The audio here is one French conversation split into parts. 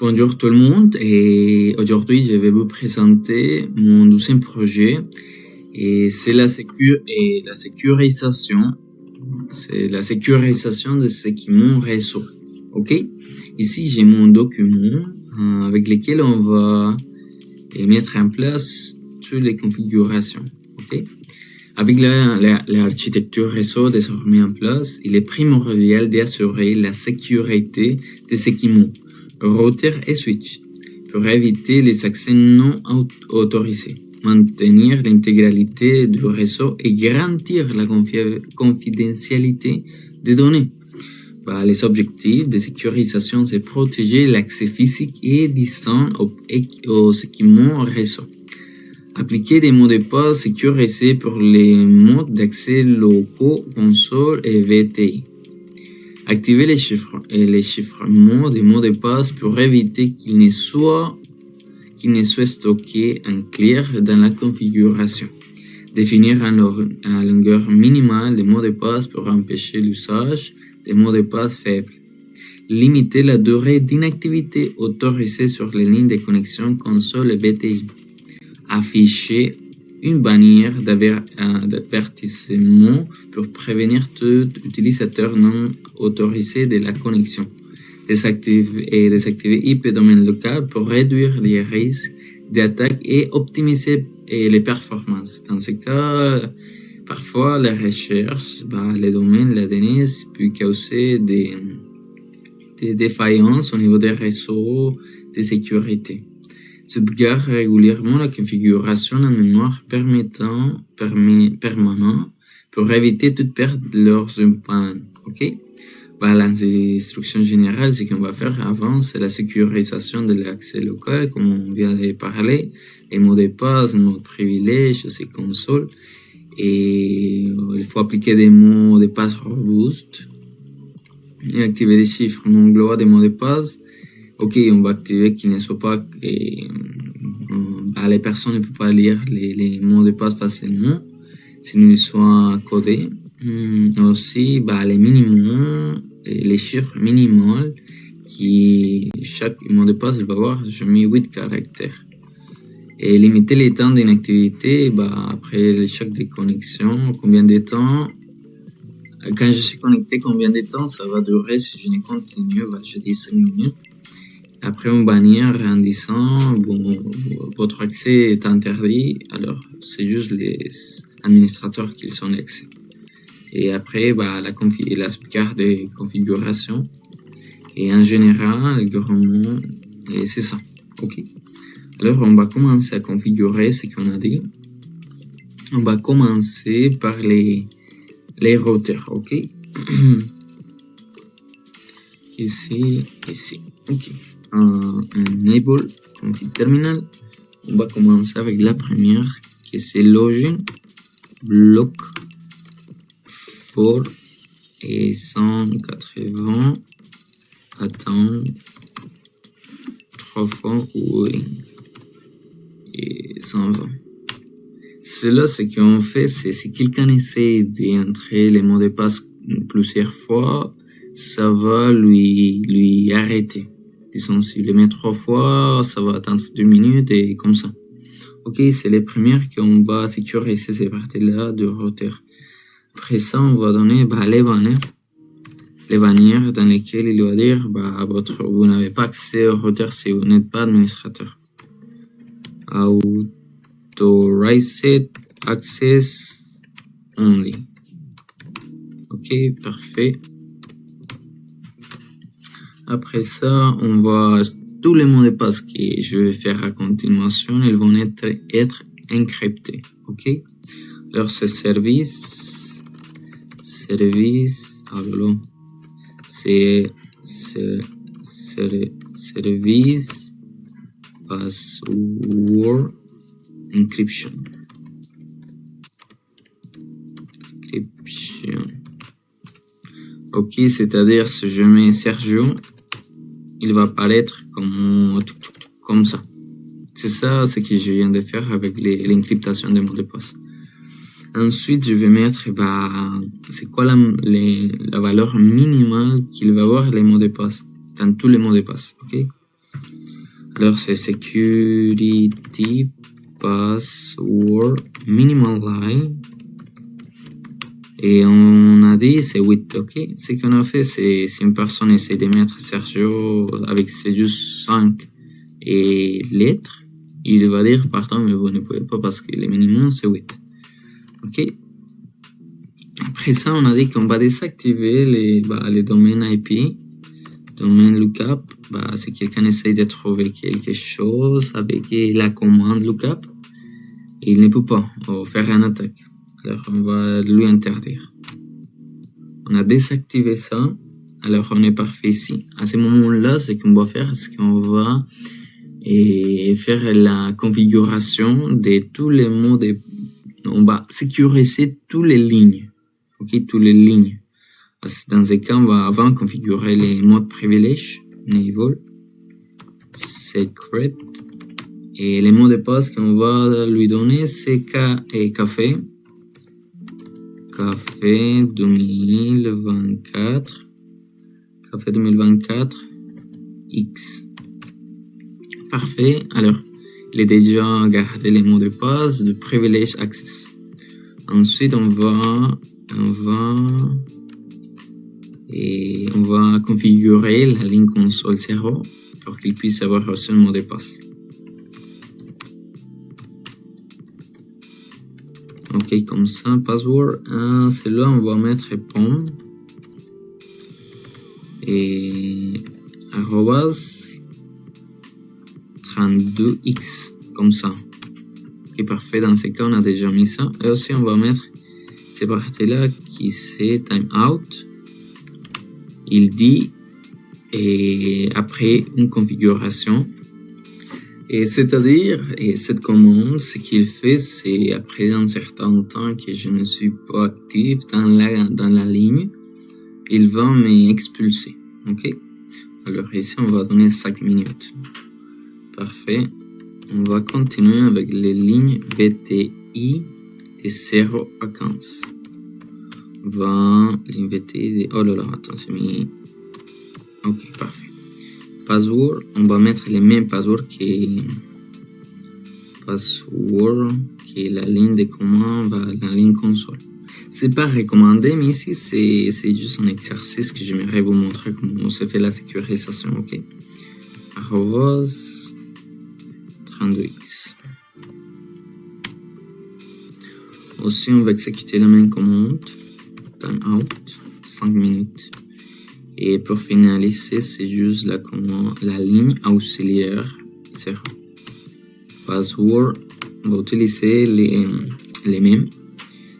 Bonjour tout le monde et aujourd'hui je vais vous présenter mon deuxième projet et c'est la sécurisation. C'est la sécurisation de ce qui est mon réseau. Ok? Ici j'ai mon document avec lequel on va mettre en place toutes les configurations. Ok? Avec l'architecture réseau désormais en place, il est primordial d'assurer la sécurité des équipements, routers et switch, pour éviter les accès non autorisés, maintenir l'intégralité du réseau et garantir la confidentialité des données. Les objectifs de sécurisation, c'est protéger l'accès physique et distant aux équipements réseau. Appliquer des mots de passe sécurisés pour les modes d'accès locaux, consoles et VTI. Activer les chiffrements des mots de passe pour éviter qu'ils ne soient stockés en clair dans la configuration. Définir une longueur minimale des mots de passe pour empêcher l'usage des mots de passe faibles. Limiter la durée d'inactivité autorisée sur les lignes de connexion console et VTI. Afficher une bannière d'avertissement pour prévenir tout utilisateur non autorisé de la connexion. Désactiver IP domaine local pour réduire les risques d'attaque et optimiser les performances. Dans ce cas, parfois la recherche, les domaines, la DNS peut causer des défaillances au niveau des réseaux de sécurité. Sauvegarde régulièrement la configuration en mémoire permanente pour éviter toute perte lors d'une panne. Ok? L'instruction générale, ce qu'on va faire avant, c'est la sécurisation de l'accès local, comme on vient de parler, les mots de passe, les mots de privilège, ces consoles. Et il faut appliquer des mots de passe robustes et activer les chiffres non globaux des mots de passe. Ok, on va activer qu'il ne soit pas... les personnes ne peuvent pas lire les mots de passe facilement, sinon ils soient codés. Aussi, les minimums, les chiffres minimaux, chaque mot de passe va avoir jamais 8 caractères. Et limiter les temps d'inactivité, après chaque déconnexion, combien de temps... Quand je suis connecté, combien de temps ça va durer si je ne continue, je dis 5 minutes. Après une bannière en disant votre accès est interdit, alors c'est juste les administrateurs qui sont accès. Et après la sauvegarde de configuration et en général le gouvernement, et c'est ça. Ok. Alors on va commencer à configurer ce qu'on a dit. On va commencer par les routers. Ok. ici. Ok. Enable config terminal. On va commencer avec la première qui c'est login block for et 180 attendre 3 fois oui et 120. Cela, ce qu'on fait, c'est si quelqu'un essaie d'entrer les mots de passe plusieurs fois, ça va lui arrêter. Disons, s'il le met 3 fois, ça va attendre 2 minutes et comme ça. Ok, c'est les premières qu'on va sécuriser ces parties-là du router. Après ça, on va donner les bannières dans lesquelles il va dire vous n'avez pas accès au router si vous n'êtes pas administrateur. Authorized access only. Ok, parfait. Après ça, on va tous les mots de passe que je vais faire à continuation, ils vont être encryptés. Ok. Alors c'est service, service password encryption. Ok, c'est-à-dire si je mets Sergio, il va apparaître comme ça. C'est ça ce que je viens de faire avec l'encryptation des mots de passe. Ensuite, je vais mettre c'est quoi la valeur minimale qu'il va avoir les mots de passe, dans tous les mots de passe. Ok. Alors, c'est security password minimal line. Et on a dit c'est 8, ok? Ce qu'on a fait, c'est si une personne essaie de mettre Sergio avec c'est juste 5 et lettres, il va dire pardon, mais vous ne pouvez pas parce que le minimum c'est 8. Ok? Après ça, on a dit qu'on va désactiver les domaines IP, domaine lookup. Si quelqu'un essaie de trouver quelque chose avec la commande lookup, il ne peut pas faire une attaque. Alors, on va lui interdire. On a désactivé ça. Alors, on est parfait ici. À ce moment-là, ce qu'on va faire, c'est qu'on va faire la configuration de tous les mots. On va sécuriser toutes les lignes. Ok, toutes les lignes. Dans ce cas, on va avant configurer les modes privilèges, niveau, secret. Et les mots de passe qu'on va lui donner, c'est café. Café 2024. Café 2024 X. Parfait. Alors, il est déjà gardé les mots de passe de privilege access. Ensuite, on va configurer la ligne console 0 pour qu'il puisse avoir reçu le mot de passe. Ok, comme ça, password. Celui-là, on va mettre pom et arrobas 32x, comme ça. Ok, parfait. Dans ce cas, on a déjà mis ça. Et aussi, on va mettre cette partie-là qui c'est timeout. Il dit, et après une configuration, et c'est-à-dire, et cette commande, ce qu'il fait, c'est après un certain temps que je ne suis pas actif dans la ligne, il va m'expulser. Ok? Alors ici, on va donner 5 minutes. Parfait. On va continuer avec les lignes VTI de 0 à 15. On va les VTI de... Oh là là, attends, c'est mis... Ok, parfait. Password, on va mettre les mêmes passwords qui est la ligne de commande, la ligne console. C'est pas recommandé, mais ici c'est juste un exercice que j'aimerais vous montrer comment on se fait la sécurisation, ok? Arrobas 32x. Aussi, on va exécuter la même commande, timeout, 5 minutes. Et pour finaliser, c'est juste la ligne auxiliaire 0. Password, on va utiliser les mêmes.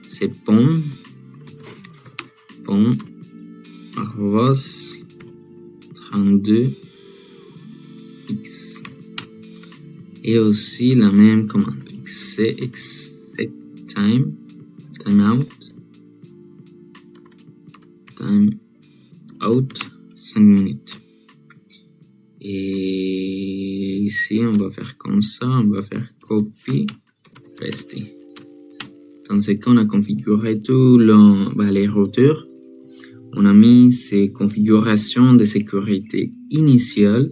C'est pom arrobas 32x. Et aussi la même commande. Exec timeout 5 minutes. Et ici, on va faire comme ça, on va faire copy, paster. Dans ce cas, on a configuré tous les routeurs. On a mis ces configurations de sécurité initiales.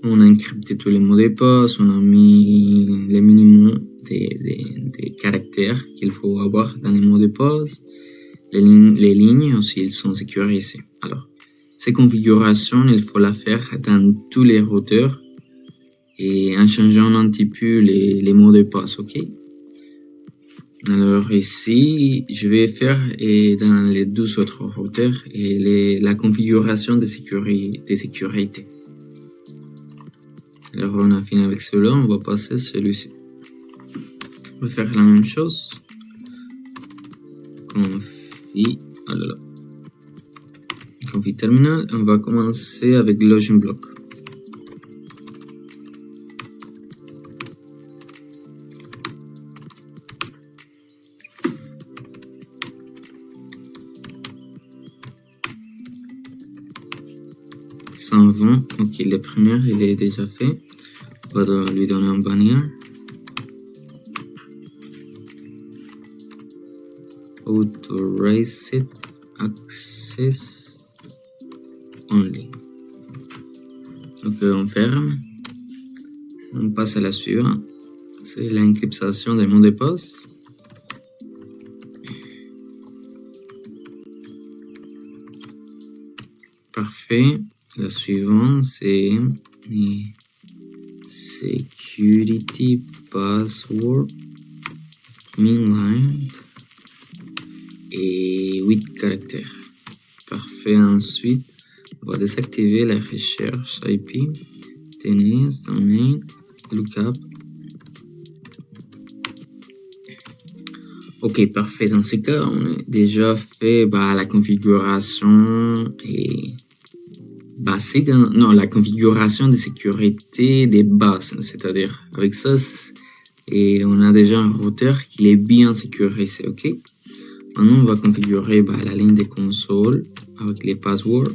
On a encrypté tous les mots de passe, on a mis les minimums des caractères qu'il faut avoir dans les mots de passe. Les lignes aussi, ils sont sécurisées. Alors, ces configurations, il faut la faire dans tous les routeurs et en changeant un petit peu les mots de passe, ok? Alors ici, je vais faire dans les 12 autres routeurs la configuration de sécurité. Alors on a fini avec cela, on va passer à celui-ci. On va faire la même chose. Config terminal, on va commencer avec login block. Ok, le premier il est déjà fait. On va lui donner un bannière. Authorized access only. Donc on ferme. On passe à la suivante. C'est l'encryptation des mots de passe. Parfait. La suivante, c'est Security Password Mainline et 8 caractères. Parfait. Ensuite, on va désactiver la recherche IP, DNS, domain, lookup. Ok, parfait. Dans ce cas, on a déjà fait la configuration et basique, non, la configuration de sécurité des bases, c'est-à-dire avec ça, et on a déjà un routeur qui est bien sécurisé, ok? Maintenant, on va configurer la ligne de console avec les passwords.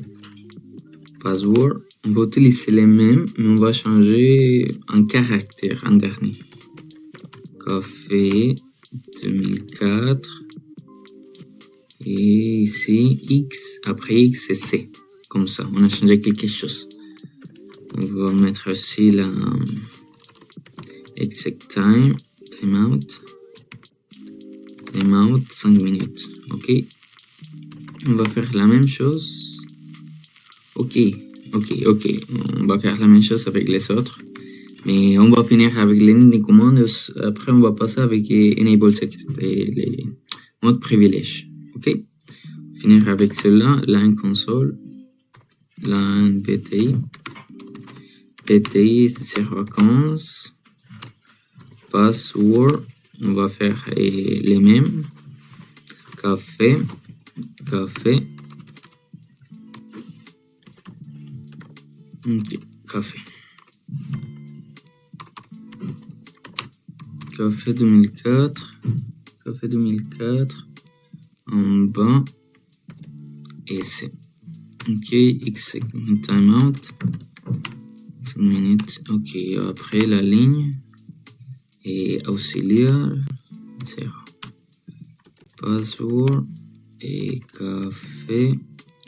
On va utiliser les mêmes, mais on va changer un caractère en dernier. Café 2004. Et ici, X, après X, c'est C. Comme ça, on a changé quelque chose. On va mettre aussi la exec timeout, 5 minutes. Ok. On va faire la même chose. Ok. On va faire la même chose avec les autres. Mais on va finir avec les lignes de commande. Après, on va passer avec Enable Secret et les modes privilèges. Ok. Finir avec cela, line console, line PTI, vacances, password, on va faire les mêmes, café, ok, café 2004, en bas, et c'est ok, exec timeout, 5 minutes, ok, après la ligne, et auxiliaire, 0, password, et café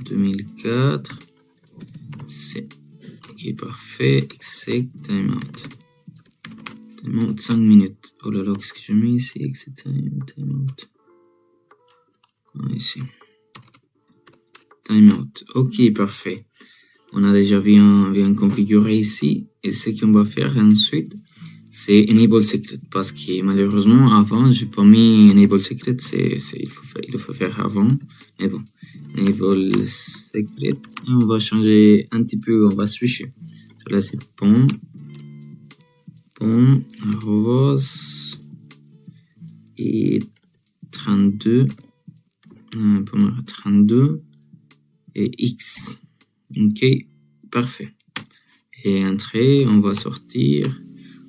2004, c'est ok, parfait, exec timeout. Timeout 5 minutes. Oh là là, qu'est-ce que je mets ici? Exec timeout. Ici. Timeout. Ok, parfait. On a déjà bien configuré ici. Et ce qu'on va faire ensuite, c'est Enable Secret. Parce que malheureusement, avant, j'ai pas mis Enable Secret. Il faut faire avant. Mais bon, Enable Secret. Et on va changer un petit peu. On va switcher. Là, c'est POM, arrobas, et 32. POM 32. Et X. Ok, parfait. Et entrée, on va sortir,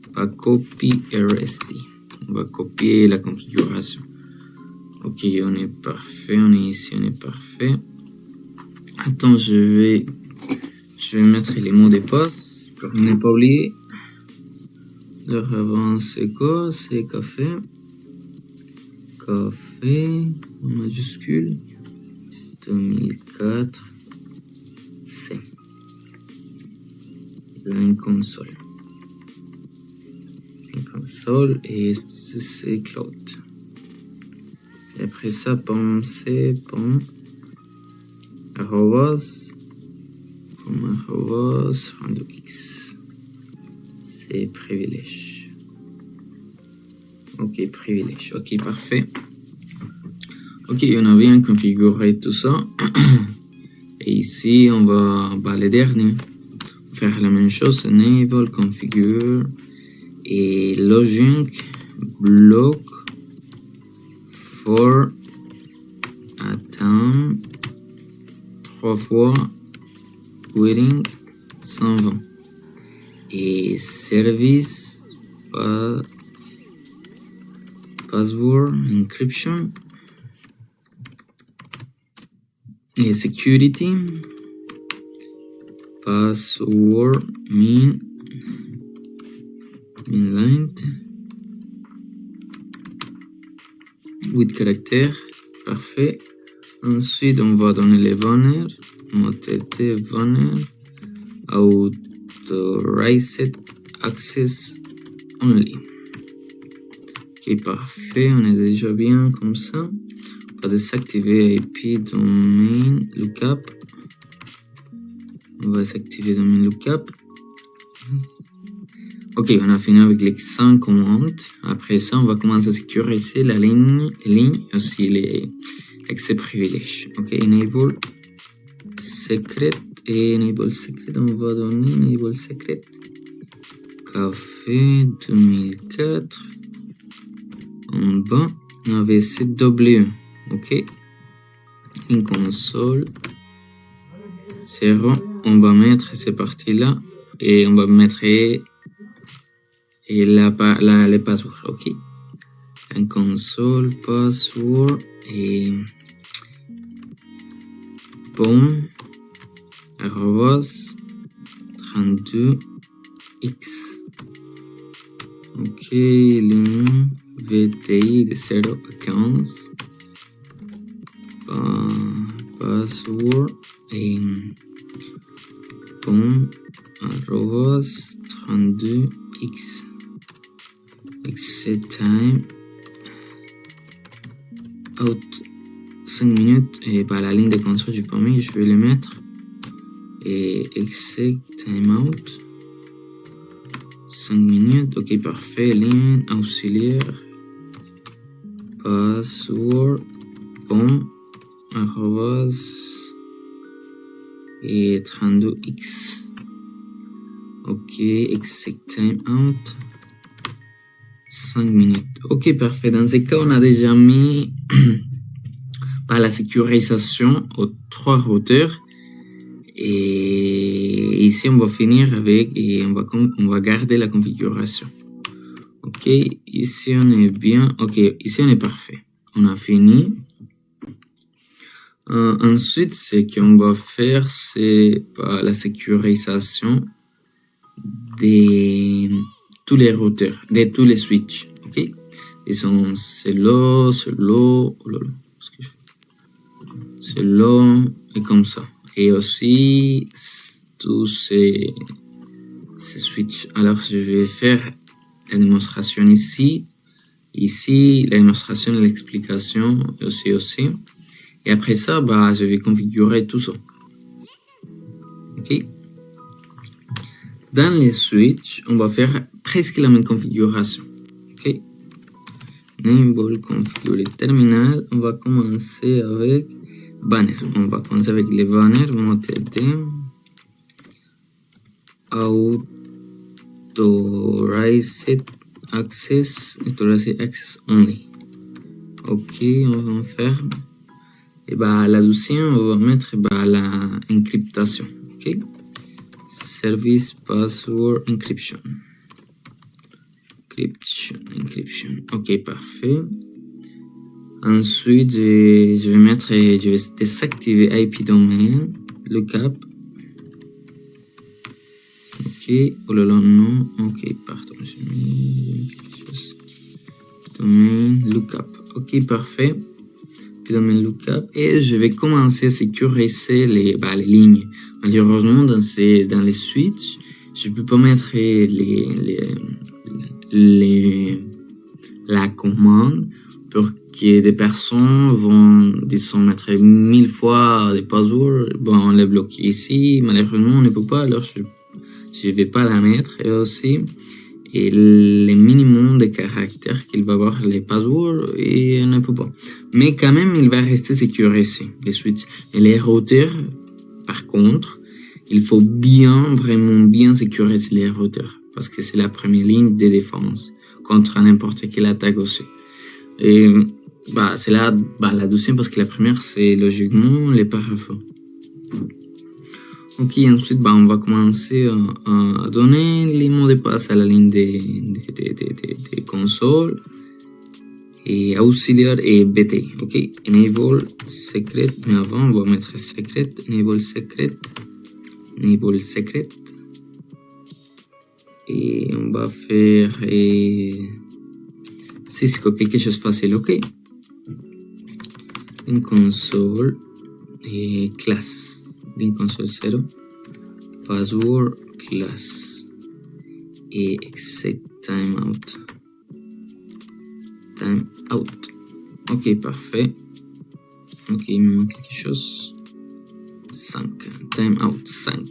on va copy RST. On va copier la configuration. Ok, on est parfait, on est ici, on est parfait. Attends, je vais mettre les mots de passe pour ne pas oublier. Leur avant, c'est quoi? C'est café en majuscule, 2004. C'est line console. Et c'est cloud. Et après ça, POM, c'est POM, arrobas, x. C'est privilège. Ok, privilège. Ok, parfait. Ok, on a bien configuré tout ça. Et ici, on va les derniers. Faire la même chose, enable, configure, et login, block, for, atteint, 3 fois, waiting, 120. Et service, password, encryption, et security, password, mainline, 8 caractères, parfait. Ensuite, on va donner les banners, mot TT banner, Authorized access only. Ok, parfait, on est déjà bien comme ça. On va désactiver IP domain lookup. On va désactiver domain lookup. Ok, on a fini avec les 100 commandes. Après ça, on va commencer à sécuriser la ligne et aussi les accès privilèges. Ok, enable secret et enable secret. On va donner enable secret. Café 2004. En bas, on avait CW. Ok, une console 0. On va mettre ces parties-là et on va mettre les passwords. Ok, un console password et boom arrobas 32x. Ok, ligne VTI de 0 à 15. Password et boom arrobas 32x. Exit time out 5 minutes et la ligne de console du premier je vais le mettre et exit time out 5 minutes. Ok, parfait. Ligne auxiliaire password boom arrobas et 32x. Ok, exit time out 5 minutes. Ok, parfait. Dans ce cas, on a déjà mis la sécurisation aux 3 routeurs. Et ici, on va finir avec et on va garder la configuration. Ok, ici on est bien. Ok, ici on est parfait. On a fini. Ensuite, ce qu'on va faire, c'est la sécurisation de tous les routeurs, de tous les switches. Ok, ils sont celui-là, celui-là et comme ça. Et aussi tous ces switches. Alors je vais faire la démonstration ici, la démonstration et l'explication aussi. Et après ça, je vais configurer tout ça. Ok. Dans les switches, on va faire presque la même configuration. Ok. Enable configurer terminal. On va commencer avec banner. On va commencer avec les banners. ModTT. Authorized access only. Ok, on va en faire. Et la deuxième, on va mettre la encryptation. Ok, service password encryption. Encryption. Ok, parfait. Ensuite, je vais désactiver IP domain lookup. Ok, oh là là, non. Ok, pardon, j'ai mis quelque chose. Domain lookup. Ok, parfait. Domain lookup. Et je vais commencer à sécuriser les lignes. Malheureusement, dans les switches, je peux pas mettre la commande pour que des personnes vont, disons, mettre 1000 fois des passwords. Bon, on les bloque ici. Malheureusement, on ne peut pas, alors je vais pas la mettre. Et aussi, et le minimum de caractères qu'il va avoir les passwords, et on ne peut pas. Mais quand même, il va rester sécurisé, les switches. Et les routeurs, par contre, il faut vraiment bien sécuriser les routeurs. Parce que c'est la première ligne de défense contre n'importe quelle attaque aussi. Et c'est la deuxième parce que la première, c'est logiquement les pare-feux. Ok, ensuite, on va commencer à donner les mots de passe à la ligne des consoles et auxiliaire et BT. Ok, enable secret, mais avant, on va mettre secret, enable secret. Et on va faire Cisco, quelque chose de facile, ok. Une console et classe. Une console 0. Password class et exec timeout. Timeout. Ok, parfait. Ok, il me manque quelque chose. 5. Timeout 5.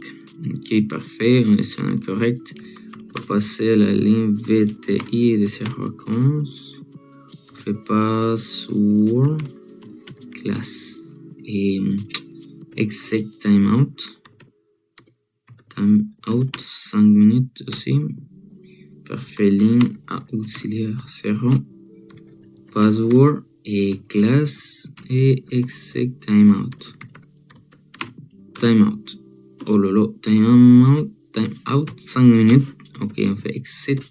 Ok, parfait. On est sur un correct. On va passer à la ligne VTI de ces vacances. On fait password class et exec timeout. Timeout 5 minutes aussi. Parfait, ligne à auxiliaire 0. Password et classe et exec timeout. Timeout. Oh lolo, timeout 5 minutes. Ok, on fait exit.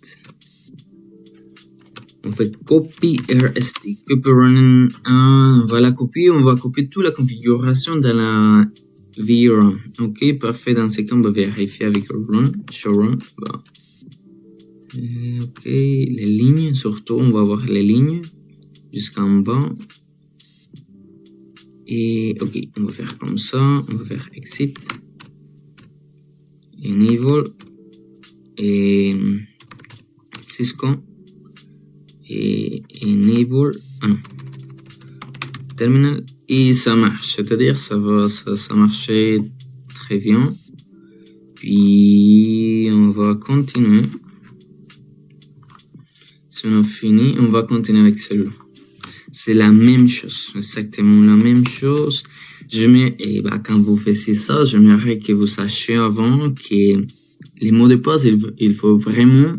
On fait copy RST. Copy running. On va la copier. On va copier toute la configuration de la VRAM. Ok, parfait. Dans ce cas, on va vérifier avec run. Show run. Bon. Ok, les lignes. Surtout, on va voir les lignes jusqu'en bas. Et ok, on va faire comme ça. On va faire exit. Enable. Et Cisco. Et enable. Ah non. Terminal. Et ça marche. C'est-à-dire, ça marchait très bien. Puis, on va continuer. Si on a fini, on va continuer avec celui-là. C'est la même chose, exactement la même chose. Et quand vous faites ça, j'aimerais que vous sachiez avant que les mots de passe, il faut vraiment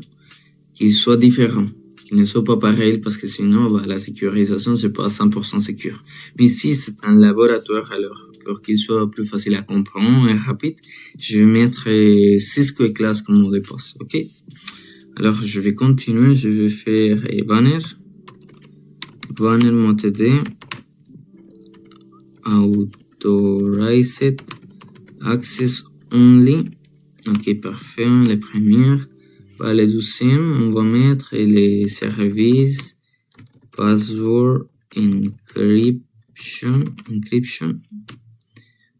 qu'ils soient différents, qu'ils ne soient pas pareils, parce que sinon, la sécurisation, c'est pas 100% sécure. Mais ici, c'est un laboratoire, alors, pour qu'il soit plus facile à comprendre et rapide, je vais mettre Cisco class comme mot de passe, ok? Alors, je vais continuer, je vais faire banner motd authorized access only. Ok, parfait, les premières. Les deuxièmes, on va mettre les services password encryption.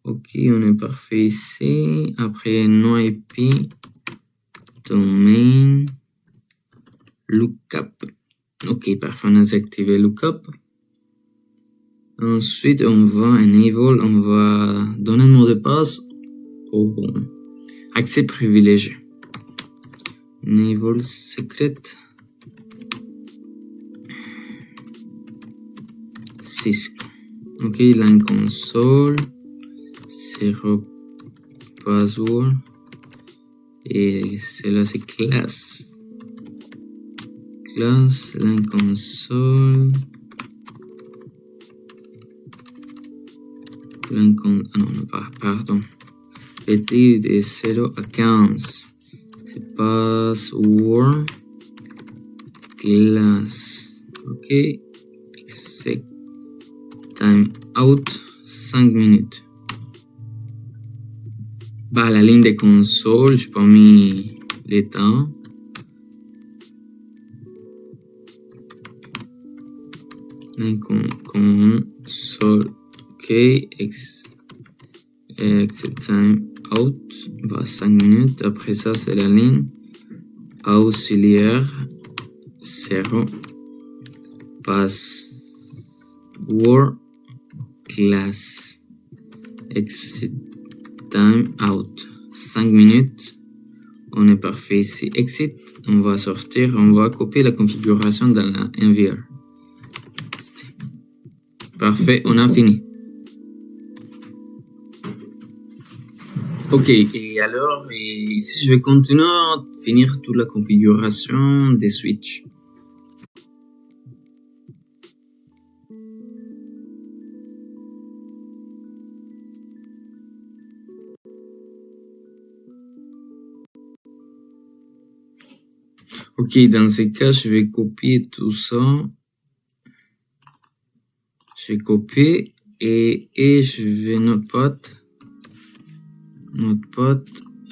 Ok, on est parfait ici. Après, no IP, domain, lookup. Ok, parfait, on a activé lookup. Ensuite, on va donner un mot de passe au accès privilégié. Enable secret. Cisco. Ok, line console. 0 password. Et celle-là, c'est class. Class, line console. Pardon. Petit de 0 à 15. C'est password. Class. Ok. Exec. Time out. 5 minutes. La ligne de console, j'ai pas mis les temps. Ligne console. Ok, exit time out, 5 minutes. Après ça, c'est la ligne auxiliaire 0, password class, exit time out, 5 minutes. On est parfait ici. Exit, on va sortir, on va copier la configuration dans la NVR. Parfait, on a fini. Ok, et alors, ici je vais continuer à finir toute la configuration des switches. Ok, dans ce cas, je vais copier tout ça. Je vais copier et je vais notepad.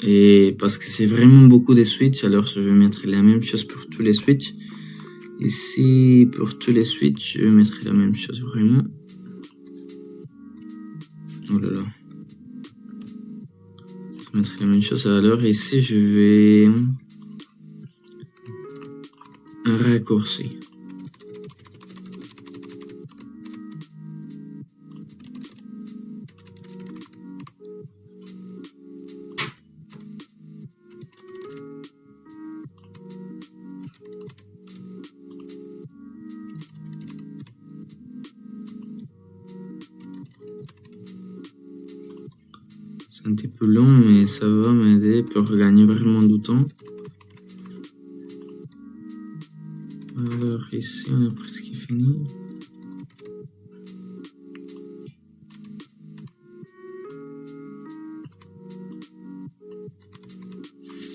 Et parce que c'est vraiment beaucoup de switches, alors je vais mettre la même chose pour tous les switches. Ici, pour tous les switches, je vais mettre la même chose vraiment. Oh là là. mettre la même chose. Alors ici, je vais un raccourci. C'est un petit peu long, mais ça va m'aider pour gagner vraiment du temps. Alors ici, on a presque fini.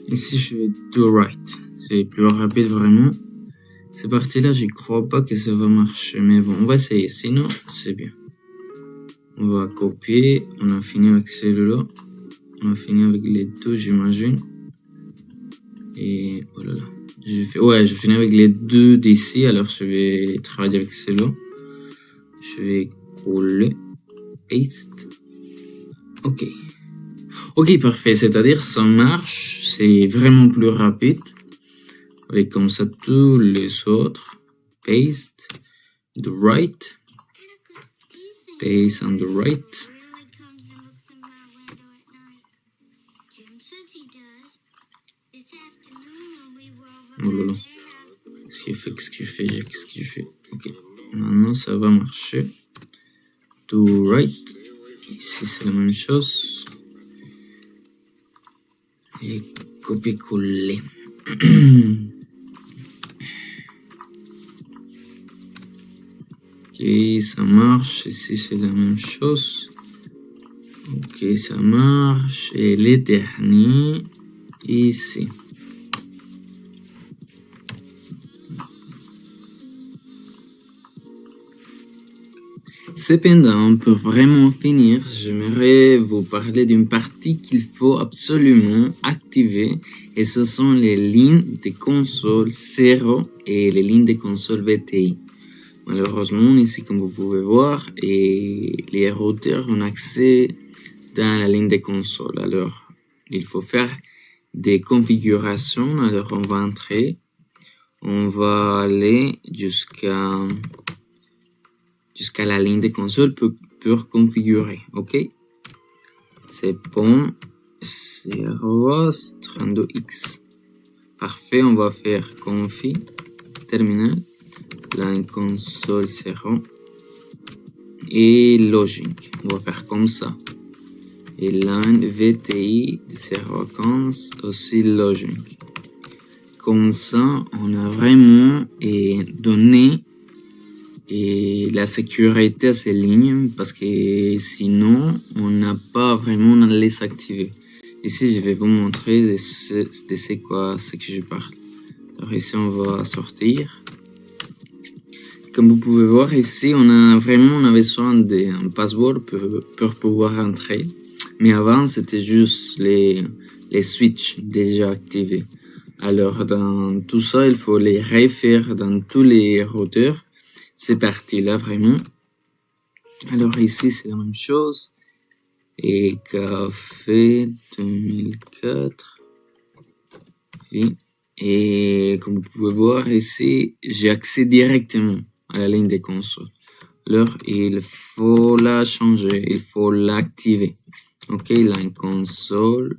Ici, je vais do right. C'est plus rapide vraiment. Cette partie-là, je crois pas que ça va marcher, mais bon, on va essayer. Sinon, c'est bien. On va copier. On a fini avec celui-là. On a fini avec les deux, j'imagine. Et oh là là. Je finis avec les deux d'ici. Alors, je vais travailler avec celui-là. Je vais coller. Paste. Ok. Ok, parfait. C'est-à-dire, ça marche. C'est vraiment plus rapide. Avec comme ça tous les autres. Paste. The right. Paste on the right. Oh là là. Qu'est-ce que je fais? Ok. Maintenant, ça va marcher. To right. Ici, c'est la même chose. Et copier-coller. Ok, ça marche. Ici, c'est la même chose. Ok, ça marche. Et les derniers, ici. Cependant, pour vraiment finir, j'aimerais vous parler d'une partie qu'il faut absolument activer, et ce sont les lignes de console 0 et les lignes de console VTI. Malheureusement, ici, comme vous pouvez voir, et les routeurs ont accès dans la ligne de console. Alors, il faut faire des configurations. Alors, on va entrer. On va aller jusqu'à la ligne de console pour configurer. OK? C'est bon. C'est ROS 32X. Parfait. On va faire config terminal. Line console 0 et logic. On va faire comme ça. Et line VTI 015 aussi logic. Comme ça, on a vraiment donné la sécurité à ces lignes, parce que sinon, on n'a pas vraiment à les activer. Ici, je vais vous montrer de ce que je parle. Alors ici, on va sortir. Comme vous pouvez voir ici, on a besoin d'un password pour pouvoir entrer. Mais avant, c'était juste les switches déjà activés. Alors, dans tout ça, il faut les refaire dans tous les routeurs. Ces parties-là, vraiment. Alors ici, c'est la même chose. Et café 2004. Et comme vous pouvez voir ici, j'ai accès directement à la ligne des consoles. Alors, il faut la changer, il faut l'activer. OK, line console,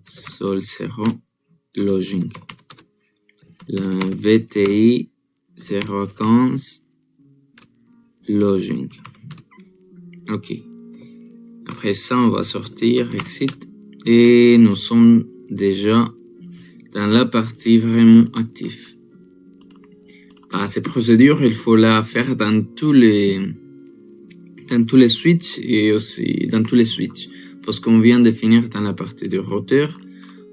sol 0, login. La VTI 015, login. OK. Après ça, on va sortir, exit. Et nous sommes déjà dans la partie vraiment active. Cette procédure, il faut la faire dans tous les switches et aussi dans tous les switches, parce qu'on vient de finir dans la partie du routeur.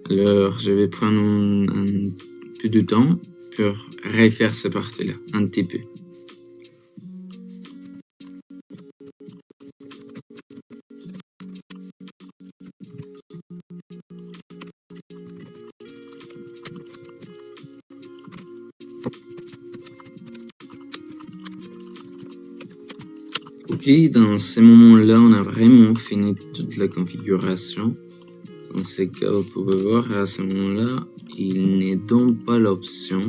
Alors, je vais prendre un peu de temps pour refaire cette partie-là, un petit peu. Ok, dans ce moment-là, on a vraiment fini toute la configuration. Dans ce cas, vous pouvez voir à ce moment-là, il ne donne pas l'option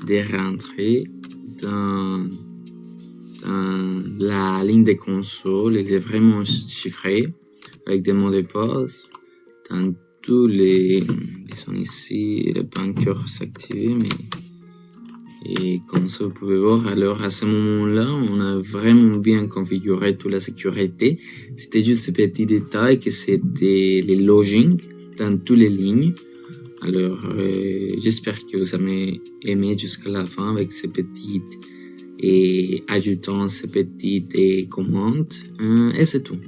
de rentrer dans la ligne de console. Il est vraiment chiffré avec des mots de passe. Dans tous les, disons ici, le banqueur s'active, mais et comme ça, vous pouvez voir, alors à ce moment-là, on a vraiment bien configuré toute la sécurité. C'était juste ce petit détail que c'était les logins dans toutes les lignes. Alors, j'espère que vous avez aimé jusqu'à la fin avec ces petites et ajoutant ces petites commandes. Et c'est tout.